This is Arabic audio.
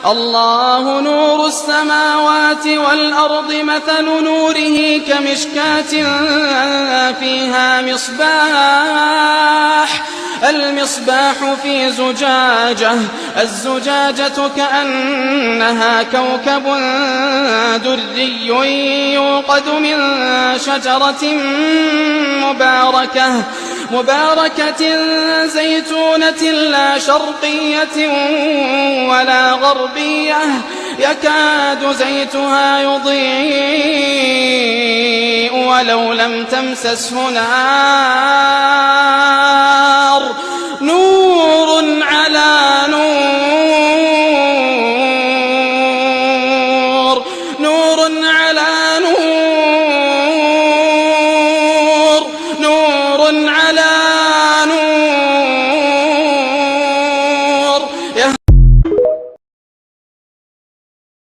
الله نور السماوات والأرض مثل نوره كمشكاة فيها المصباح في زجاجة الزجاجة كأنها كوكب دري يوقد من شجرة مباركة زيتونة لا شرقية ولا غربية يكاد زيتها يضيء ولو لم تمسسه نار